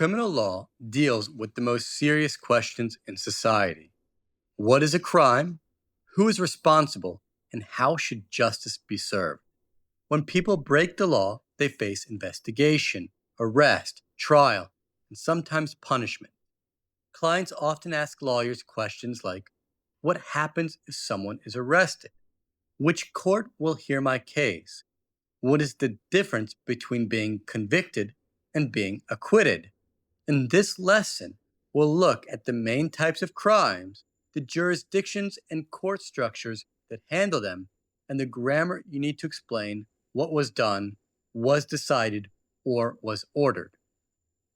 Criminal law deals with the most serious questions in society. What is a crime? Who is responsible? And how should justice be served? When people break the law, they face investigation, arrest, trial, and sometimes punishment. Clients often ask lawyers questions like, what happens if someone is arrested? Which court will hear my case? What is the difference between being convicted and being acquitted? In this lesson, we'll look at the main types of crimes, the jurisdictions and court structures that handle them, and the grammar you need to explain what was done, was decided, or was ordered.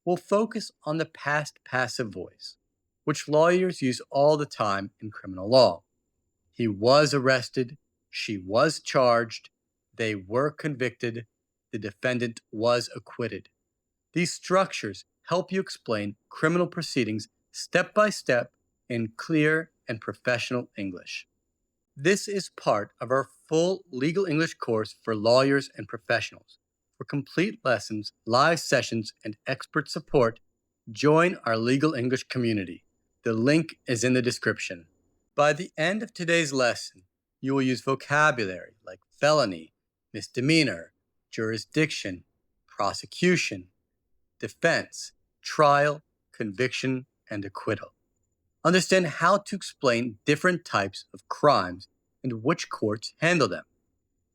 We'll focus on the past passive voice, which lawyers use all the time in criminal law. He was arrested, she was charged, they were convicted, the defendant was acquitted. These structures help you explain criminal proceedings step by step in clear and professional English. This is part of our full legal English course for lawyers and professionals. For complete lessons, live sessions, and expert support, join our legal English community. The link is in the description. By the end of today's lesson, you will use vocabulary like felony, misdemeanor, jurisdiction, prosecution, defense, trial, conviction, and acquittal. Understand how to explain different types of crimes and which courts handle them.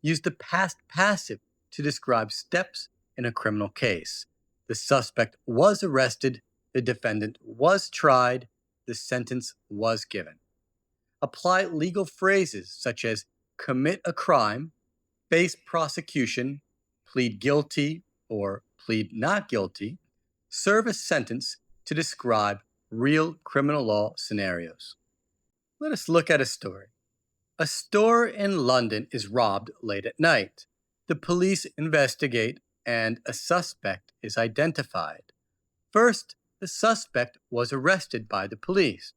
Use the past passive to describe steps in a criminal case. The suspect was arrested, the defendant was tried, the sentence was given. Apply legal phrases such as commit a crime, face prosecution, plead guilty, or plead not guilty, serve a sentence to describe real criminal law scenarios. Let us look at a story. A store in London is robbed late at night. The police investigate and a suspect is identified. First, the suspect was arrested by the police.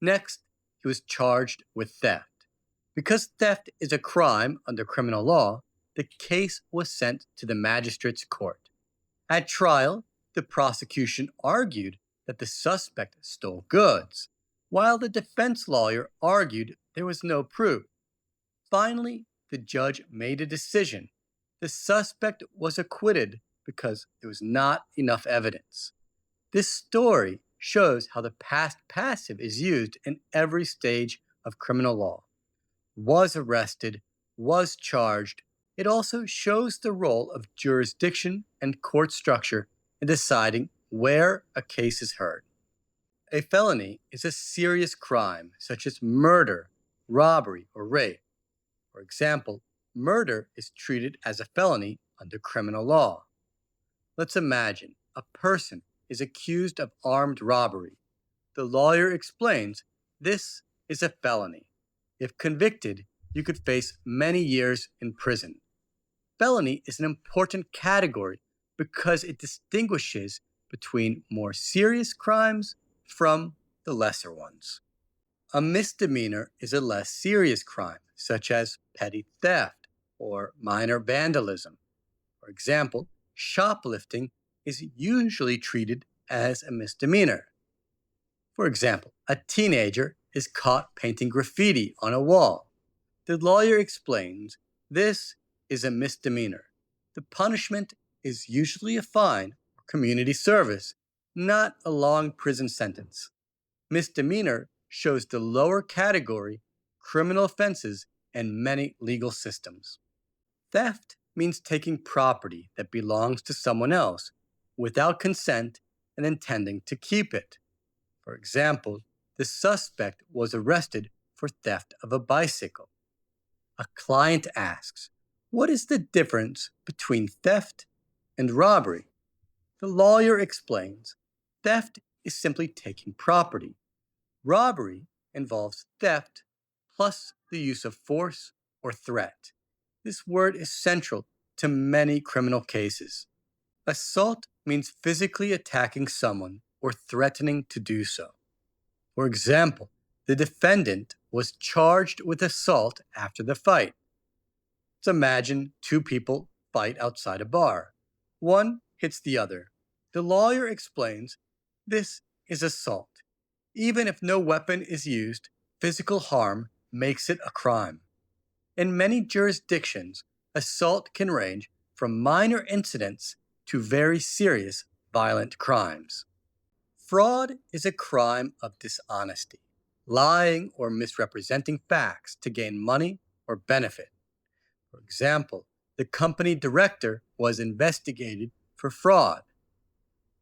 Next, he was charged with theft. Because theft is a crime under criminal law, the case was sent to the magistrate's court. At trial, the prosecution argued that the suspect stole goods, while the defense lawyer argued there was no proof. Finally, the judge made a decision. The suspect was acquitted because there was not enough evidence. This story shows how the past passive is used in every stage of criminal law. Was arrested, was charged. It also shows the role of jurisdiction and court structure in deciding where a case is heard. A felony is a serious crime such as murder, robbery, or rape. For example, murder is treated as a felony under criminal law. Let's imagine a person is accused of armed robbery. The lawyer explains this is a felony. If convicted, you could face many years in prison. Felony is an important category because it distinguishes between more serious crimes from the lesser ones. A misdemeanor is a less serious crime, such as petty theft or minor vandalism. For example, shoplifting is usually treated as a misdemeanor. For example, a teenager is caught painting graffiti on a wall. The lawyer explains this is a misdemeanor. The punishment is usually a fine or community service, not a long prison sentence. Misdemeanor shows the lower category, criminal offenses, and many legal systems. Theft means taking property that belongs to someone else without consent and intending to keep it. For example, the suspect was arrested for theft of a bicycle. A client asks, what is the difference between theft and robbery? The lawyer explains, theft is simply taking property. Robbery involves theft plus the use of force or threat. This word is central to many criminal cases. Assault means physically attacking someone or threatening to do so. For example, the defendant was charged with assault after the fight. Let's imagine two people fight outside a bar. One hits the other. The lawyer explains this is assault. Even if no weapon is used, physical harm makes it a crime. In many jurisdictions, assault can range from minor incidents to very serious violent crimes. Fraud is a crime of dishonesty, lying or misrepresenting facts to gain money or benefit. For example, the company director was investigated for fraud.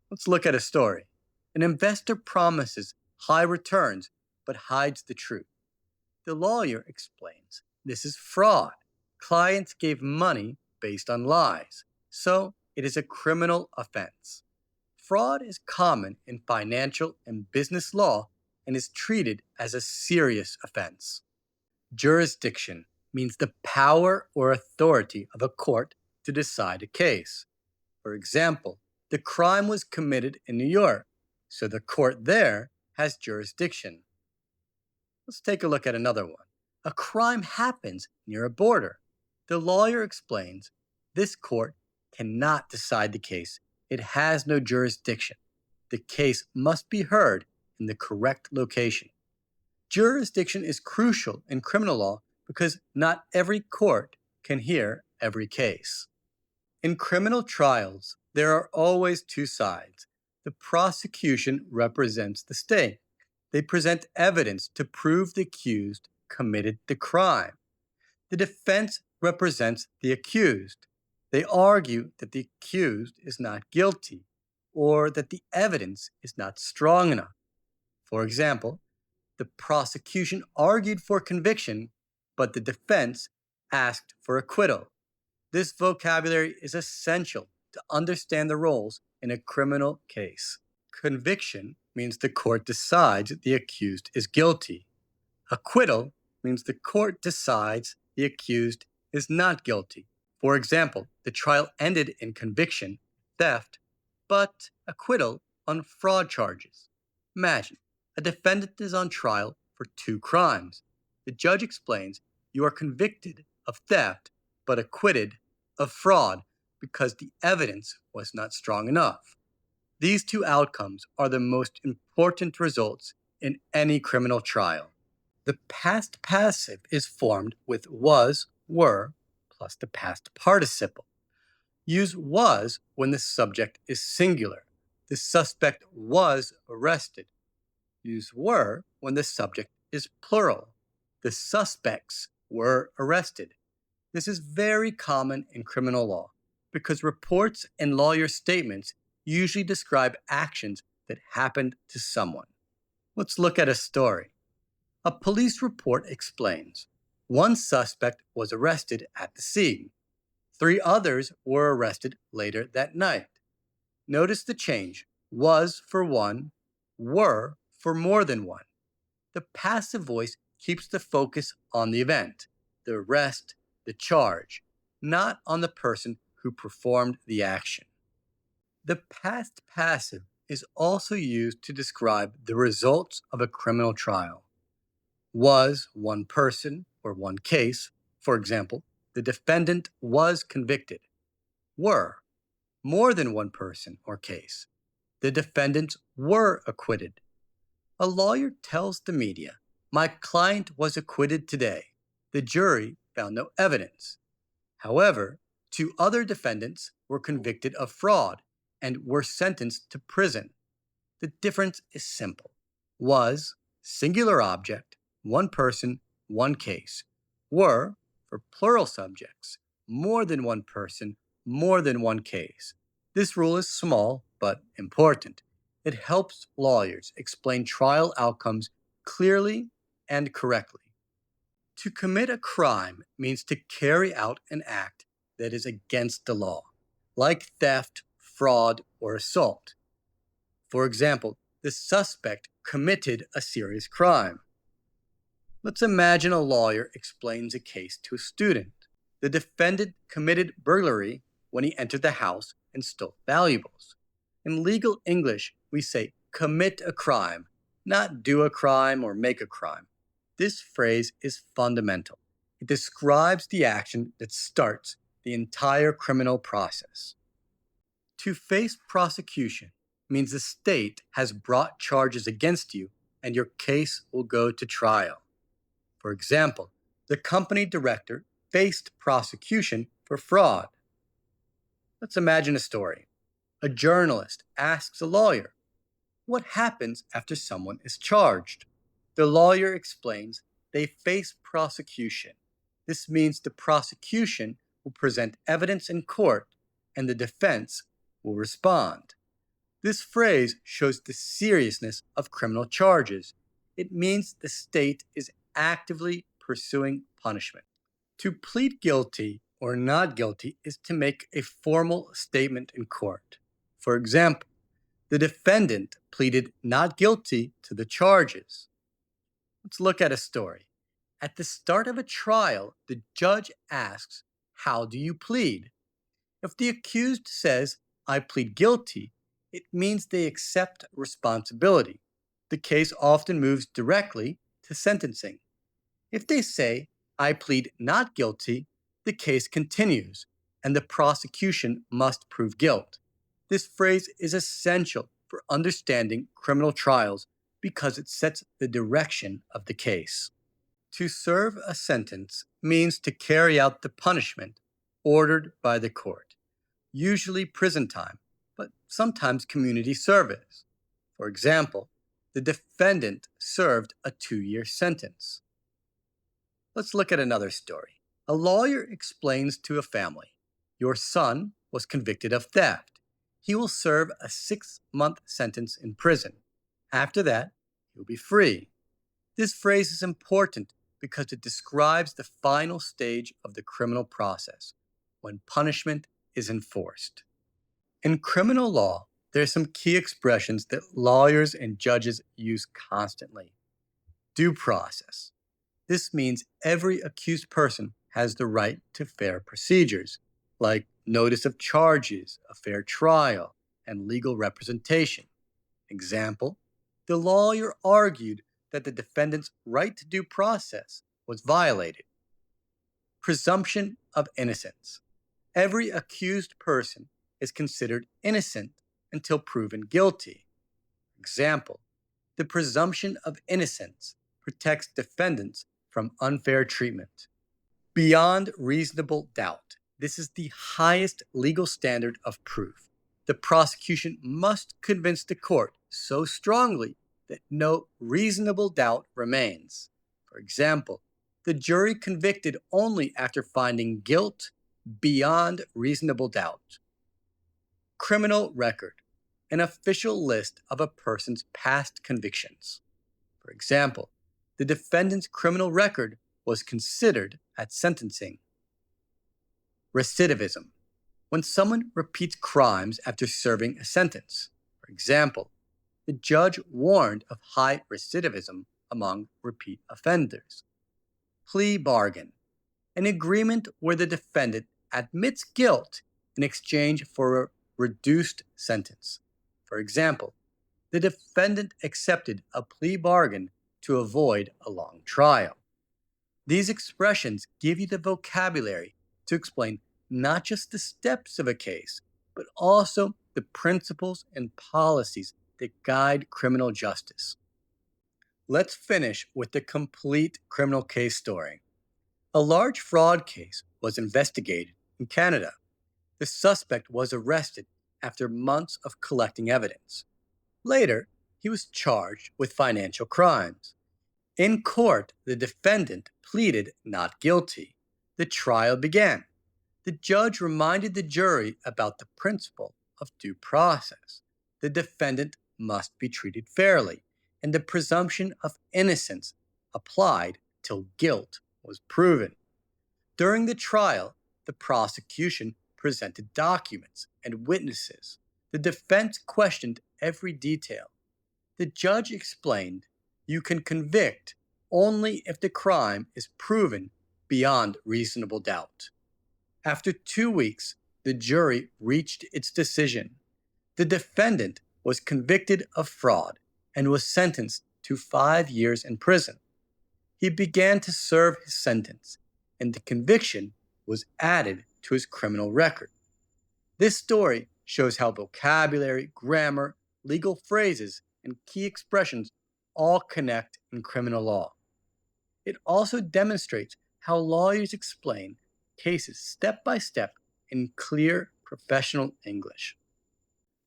Let's look at a story. An investor promises high returns but hides the truth. The lawyer explains this is fraud. Clients gave money based on lies, so it is a criminal offense. Fraud is common in financial and business law and is treated as a serious offense. Jurisdiction means the power or authority of a court to decide a case. For example, the crime was committed in New York, so the court there has jurisdiction. Let's take a look at another one. A crime happens near a border. The lawyer explains this court cannot decide the case. It has no jurisdiction. The case must be heard in the correct location. Jurisdiction is crucial in criminal law because not every court can hear every case. In criminal trials, there are always two sides. The prosecution represents the state. They present evidence to prove the accused committed the crime. The defense represents the accused. They argue that the accused is not guilty or that the evidence is not strong enough. For example, the prosecution argued for conviction, but the defense asked for acquittal. This vocabulary is essential to understand the roles in a criminal case. Conviction means the court decides the accused is guilty. Acquittal means the court decides the accused is not guilty. For example, the trial ended in conviction, theft, but acquittal on fraud charges. Imagine, a defendant is on trial for two crimes. The judge explains you are convicted of theft, but acquitted of fraud because the evidence was not strong enough. These two outcomes are the most important results in any criminal trial. The past passive is formed with was, were, plus the past participle. Use was when the subject is singular. The suspect was arrested. Use were when the subject is plural. The suspects were arrested. This is very common in criminal law because reports and lawyer statements usually describe actions that happened to someone. Let's look at a story. A police report explains one suspect was arrested at the scene. 3 others were arrested later that night. Notice the change. Was for one, were for more than one. The passive voice keeps the focus on the event, the arrest, the charge, not on the person who performed the action. The past passive is also used to describe the results of a criminal trial. Was one person or one case, for example, the defendant was convicted. Were more than one person or case, the defendants were acquitted. A lawyer tells the media, my client was acquitted today. The jury found no evidence. However, 2 other defendants were convicted of fraud and were sentenced to prison. The difference is simple. Was, singular object, one person, one case. Were, for plural subjects, more than one person, more than one case. This rule is small but important. It helps lawyers explain trial outcomes clearly and correctly. To commit a crime means to carry out an act that is against the law, like theft, fraud, or assault. For example, the suspect committed a serious crime. Let's imagine a lawyer explains a case to a student. The defendant committed burglary when he entered the house and stole valuables. In legal English, we say commit a crime, not do a crime or make a crime. This phrase is fundamental. It describes the action that starts the entire criminal process. To face prosecution means the state has brought charges against you and your case will go to trial. For example, the company director faced prosecution for fraud. Let's imagine a story. A journalist asks a lawyer, "What happens after someone is charged?" The lawyer explains they face prosecution. This means the prosecution will present evidence in court and the defense will respond. This phrase shows the seriousness of criminal charges. It means the state is actively pursuing punishment. To plead guilty or not guilty is to make a formal statement in court. For example, the defendant pleaded not guilty to the charges. Let's look at a story. At the start of a trial, the judge asks, "How do you plead?" If the accused says, "I plead guilty," it means they accept responsibility. The case often moves directly to sentencing. If they say, "I plead not guilty," the case continues, and the prosecution must prove guilt. This phrase is essential for understanding criminal trials because it sets the direction of the case. To serve a sentence means to carry out the punishment ordered by the court, usually prison time, but sometimes community service. For example, the defendant served a 2-year sentence. Let's look at another story. A lawyer explains to a family, "Your son was convicted of theft. He will serve a 6-month sentence in prison. After that, he will be free." This phrase is important because it describes the final stage of the criminal process, when punishment is enforced. In criminal law, there are some key expressions that lawyers and judges use constantly. Due process. This means every accused person has the right to fair procedures, like notice of charges, a fair trial, and legal representation. Example, the lawyer argued that the defendant's right to due process was violated. Presumption of innocence. Every accused person is considered innocent until proven guilty. Example, the presumption of innocence protects defendants from unfair treatment. Beyond reasonable doubt. This is the highest legal standard of proof. The prosecution must convince the court so strongly that no reasonable doubt remains. For example, the jury convicted only after finding guilt beyond reasonable doubt. Criminal record. An official list of a person's past convictions. For example, the defendant's criminal record was considered at sentencing. Recidivism. When someone repeats crimes after serving a sentence. For example, the judge warned of high recidivism among repeat offenders. Plea bargain. An agreement where the defendant admits guilt in exchange for a reduced sentence. For example, the defendant accepted a plea bargain to avoid a long trial. These expressions give you the vocabulary to explain not just the steps of a case, but also the principles and policies that guide criminal justice. Let's finish with the complete criminal case story. A large fraud case was investigated in Canada. The suspect was arrested after months of collecting evidence. Later, he was charged with financial crimes. In court, the defendant pleaded not guilty. The trial began. The judge reminded the jury about the principle of due process. The defendant must be treated fairly, and the presumption of innocence applied till guilt was proven. During the trial, the prosecution presented documents and witnesses. The defense questioned every detail. The judge explained, "You can convict only if the crime is proven beyond reasonable doubt." After 2 weeks, the jury reached its decision. The defendant was convicted of fraud and was sentenced to 5 years in prison. He began to serve his sentence, and the conviction was added to his criminal record. This story shows how vocabulary, grammar, legal phrases, and key expressions all connect in criminal law. It also demonstrates how lawyers explain cases step by step in clear professional English.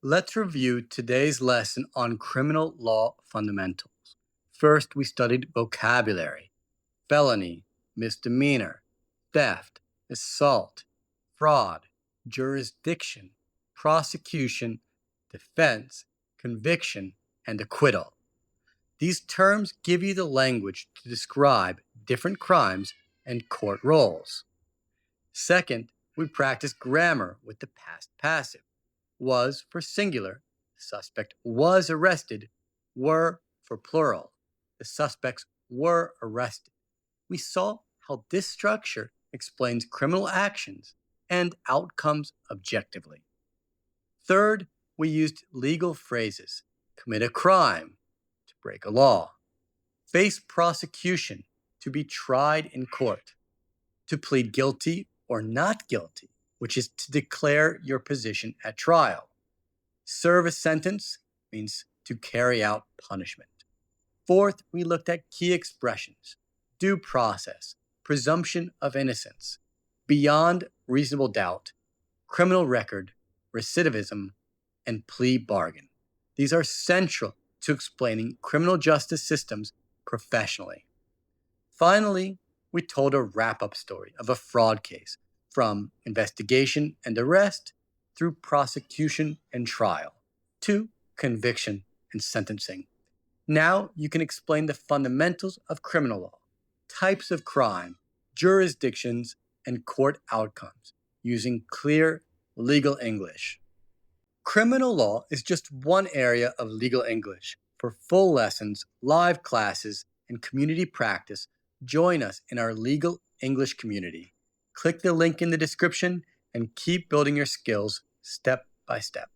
Let's review today's lesson on criminal law fundamentals. First, we studied vocabulary, felony, misdemeanor, theft, assault, fraud, jurisdiction, prosecution, defense, conviction, and acquittal. These terms give you the language to describe different crimes and court roles. Second, we practice grammar with the past passive. Was for singular, the suspect was arrested. Were for plural, the suspects were arrested. We saw how this structure explains criminal actions and outcomes objectively. Third, we used legal phrases: commit a crime, to break a law; face prosecution, to be tried in court; to plead guilty or not guilty, which is to declare your position at trial; serve a sentence means to carry out punishment. Fourth, we looked at key expressions: due process, presumption of innocence, beyond reasonable doubt, criminal record, recidivism, and plea bargain. These are central to explaining criminal justice systems professionally. Finally, we told a wrap-up story of a fraud case, from investigation and arrest through prosecution and trial to conviction and sentencing. Now you can explain the fundamentals of criminal law, types of crime, jurisdictions, and court outcomes using clear legal English. Criminal law is just one area of legal English. For full lessons, live classes, and community practice, join us in our legal English community. Click the link in the description and keep building your skills step by step.